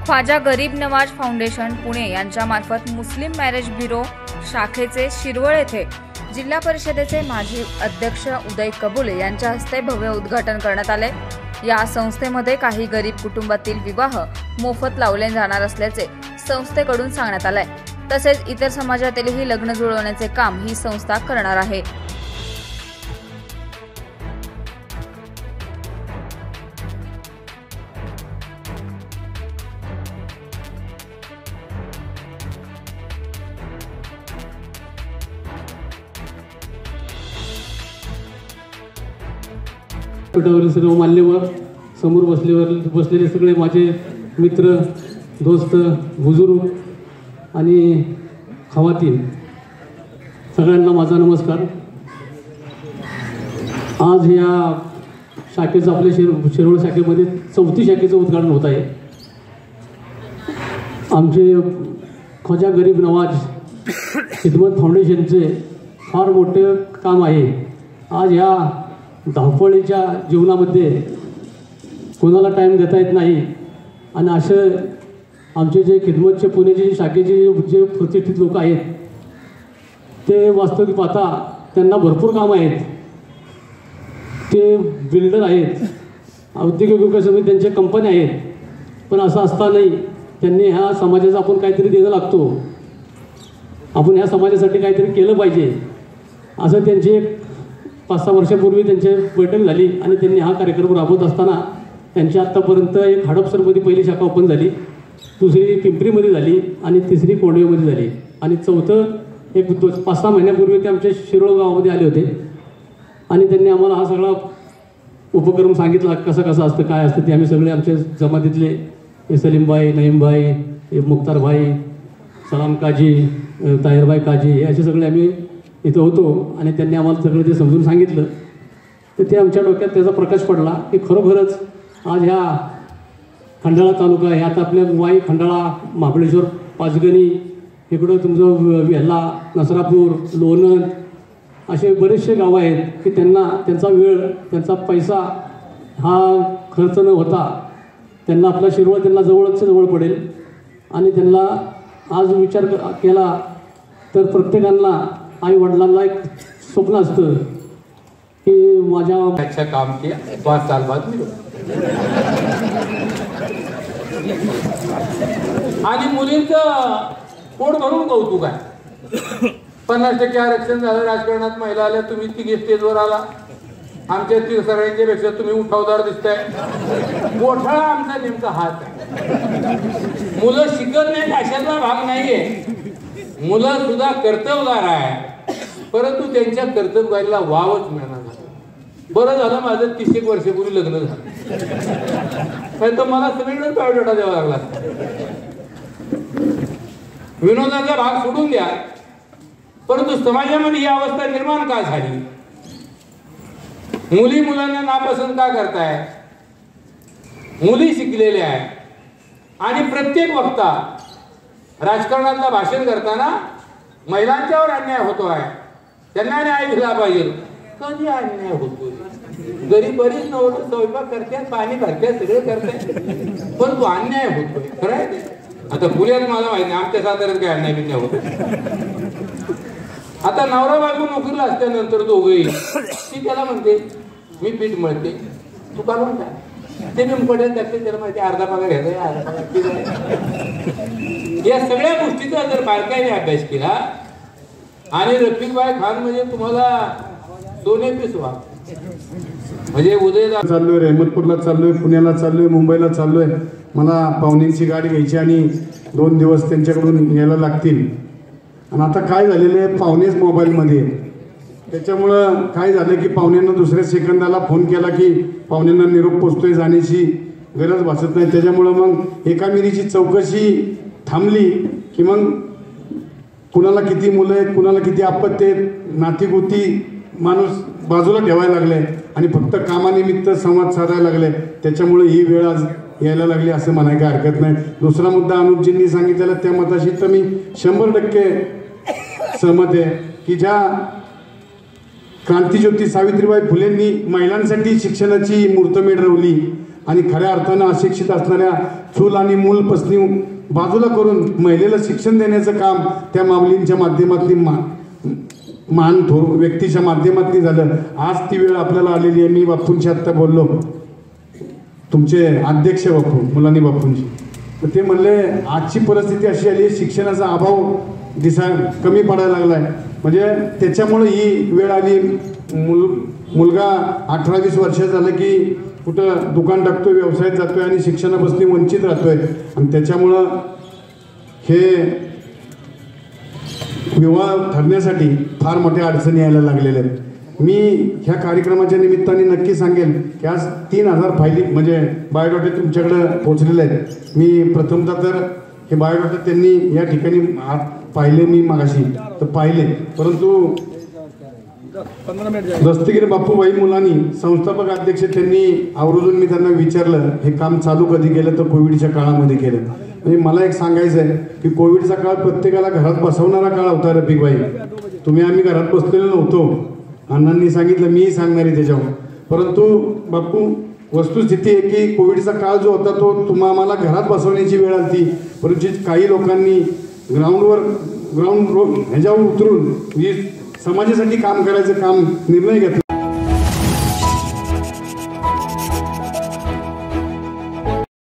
ख्वाजा गरीब नवाज फाउंडेशन पुणे यांच्यामार्फत मुस्लिम marriage bureau शाखेचे शिरवळ येथे जिल्हा परिषदेचे माजी अध्यक्ष उदय कबुले यांच्या हस्ते भव्य उद्घाटन करण्यात आले। या संस्थेमध्ये काही गरीब कुटुंबातील विवाह मोफत लावले जाणार असल्याचे संस्थेकडून सांगण्यात आले। तसेच इतर समाजातीलही लग्न जुळवण्याचे काम ही संस्था करणार आहे। सर्व मान्यवर समोर बसलेले सगळे माझे मित्र दोस्त बुजुर्ग आणि खवातीन सगळ्यांना माझा नमस्कार। आज या शाखेचं आपल्या शिरवळ शाखेमध्ये 4थी शाखेचं उद्घाटन होत आहे। आमचे ख्वाजा गरीब नवाज खिदमत फाउंडेशनचे फार मोठे काम आहे। आज या धावपळीच्या जीवनामध्ये कोणाला टाईम देता येत नाही आणि असे आमचे जे खिदमतचे पुण्याचे शाखेचे जे प्रतिष्ठित लोक आहेत ते वास्तविक पाहता त्यांना भरपूर काम आहेत। ते बिल्डर आहेत, औद्योगिक विकास समिती त्यांच्या कंपन्या आहेत, पण असं असतानाही त्यांनी ह्या समाजाचा आपण काहीतरी देणं लागतो, आपण ह्या समाजासाठी काहीतरी केलं पाहिजे असं त्यांची 5-6 वर्षापूर्वी त्यांची बैठक झाली आणि त्यांनी हा कार्यक्रम राबवत असताना त्यांची आत्तापर्यंत एक हडपसरमध्ये पहिली शाखा ओपन झाली, दुसरी पिंपरीमध्ये झाली आणि तिसरी कोंडवेमध्ये झाली आणि चौथं एक 5-6 महिन्यापूर्वी ते आमच्या शिरोळ गावामध्ये आले होते आणि त्यांनी आम्हाला हा सगळा उपक्रम सांगितला कसं असतं काय असतं ते। आम्ही सगळे आमच्या जमातीतले सलीमभाई, नईमभाई, मुख्तारभाई, सलाम काजी, ताहिरभाई काजी हे असे सगळे आम्ही इथं होतो आणि त्यांनी आम्हाला सगळं ते समजून सांगितलं। तर ते आमच्या डोक्यात त्याचा प्रकाश पडला की खरोखरच आज ह्या खंडाळा तालुका हे आता आपल्या वाई, खंडाळा, महाबळेश्वर, पाचगणी, इकडं तुमचं वेल्हा, नसरापूर, लोणंद असे बरेचसे गावं आहेत की त्यांचा वेळ, त्यांचा पैसा हा खर्च न होता त्यांना आपला शिरवळ त्यांना जवळ पडेल आणि त्यांना आज विचार केला तर प्रत्येकाला आई वडिलांना एक स्वप्न असतं की माझ्या अच्छा काम किया 5 साल बाद मिलो आणि मुलींचं पोट भरून कौतुक आहे। 50% आरक्षण झालं राजकारणात, महिला आल्या, तुम्ही तिघे स्टेजवर आला, आमच्या सगळ्यांच्या पेक्षा तुम्ही उठावदार दिसताय। मोठा आमचा नेमका हात आहे। मुलं शिकत नाहीत अशातला भाग नाहीये, मुलं सुद्धा कर्तव्यगार आहे, परंतु त्यांच्या कर्तव्याला वावच मिळणार नाही। बरं झालं माझं 30 वर्षापूर्वी लग्न झालं, नाही तर मला सगळीकडे बायोडाटा द्यावा लागला। विनोदाचा भाग सोडून द्या, परंतु समाजामध्ये ही अवस्था निर्माण का झाली? मुली मुलांना नापसंत का करताय? मुली शिकलेल्या आहेत आणि प्रत्येक वक्ता राजकारणातलं भाषण करताना महिलांच्यावर अन्याय होतो आहे, त्यांना न्याय दिला पाहिजे। कधी अन्याय होतो? गरीब बरीच नव्हतं, स्वयंपाक करते, पाणी भरते, सगळे करते, पण तो अन्याय होतोय। खरं आहे ते? आता पुण्यात मला माहिती नाही, आमच्या साताऱ्यात काय अन्याय बिन्याय होतो? आता नवरा बायको नोकरीला असल्यानंतर दोघेही ती त्याला म्हणते मी पीठ मळते, तू का म्हणता? ते नेमकडे जाते, त्याला माहिती अर्धा पगार घ्यायचा, अर्धा पगार। या सगळ्या गोष्टीचा जर बारकाईने अभ्यास केला आणि रफिकभाई खान म्हणजे तुम्हाला दोन्ही पिसवा, म्हणजे उदयला चाललोय, रहमतपूरला चाललोय, पुण्याला चाललोय, मुंबईला चाललोय, मला पाहुण्यांची गाडी घ्यायची आणि 2 दिवस त्यांच्याकडून यायला लागतील। आणि आता काय झालेलं आहे, पाहुणेच मोबाईलमध्ये, त्याच्यामुळं काय झालं की पाहुण्यांना दुसऱ्या सेकंदाला फोन केला की पाहुण्यांना निरोप पोचतोय, जाण्याची गरज भासत नाही। त्याच्यामुळं मग एका मिरीची चौकशी थांबली की मग कुणाला किती मुलं आहेत, कुणाला किती अपत्य आहेत, नातीगोती माणूस बाजूला ठेवायला लागले आणि फक्त कामानिमित्त संवाद साधायला लागले। त्याच्यामुळे ही वेळ आज यायला लागली असं म्हणायला काही हरकत नाही। दुसरा मुद्दा अनुपजींनी सांगितलेला त्या मताशी तर मी 100% सहमत आहे की ज्या क्रांतिज्योती सावित्रीबाई फुलेंनी महिलांसाठी शिक्षणाची मुहूर्तमेढ रोवली, आणि खऱ्या अर्थानं अशिक्षित असणाऱ्या चूल आणि मूल पत्नी बाजूला करून महिलेला शिक्षण देण्याचं काम त्या माऊलींच्या माध्यमातून महान थोर व्यक्तीच्या माध्यमातून झालं. आज ती वेळ आपल्याला आलेली आहे. मी बापूंशी आत्ता बोललो, तुमचे अध्यक्ष बापू मुलांनी बापूंशी, तर ते म्हणले आजची परिस्थिती अशी आली, शिक्षणाचा अभाव कमी पडायला लागलाय, म्हणजे त्याच्यामुळे ही वेळ आली. मुलगा 18-20 वर्ष झालं की कुठं दुकान टाकतोय, व्यवसायात जातोय आणि शिक्षणापासून वंचित राहतोय आणि त्याच्यामुळं हे विवाह ठरण्यासाठी फार मोठ्या अडचणी यायला लागलेल्या आहेत. मी ह्या कार्यक्रमाच्या निमित्ताने नक्की सांगेन की आज 3000 फायली म्हणजे बायोडाटे तुमच्याकडे पोहोचलेले आहेत. मी प्रथमतः तर हे बायोडाटा त्यांनी या ठिकाणी पाहिले, मी मागाशी तर पाहिले, परंतु दस्तगीर बापूबाई मुलांनी संस्थापक अध्यक्ष त्यांनी आवर्जून मी त्यांना विचारलं हे काम चालू कधी केलं, तर कोविडच्या काळामध्ये केलं. म्हणजे मला एक सांगायचं आहे की कोविडचा काळ प्रत्येकाला घरात बसवणारा काळ होता. रफिकबाई, आम्ही घरात बसलेलो नव्हतो, अण्णांनी सांगितलं, मीही सांगणार आहे त्याच्यावर. परंतु बापू वस्तुस्थिती आहे की कोविडचा काळ जो होता तो आम्हाला घरात बसवण्याची वेळ आली, परंतु काही लोकांनी ग्राउंड ह्याच्यावर उतरून समाजासाठी काम करायचं निर्णय घेतला.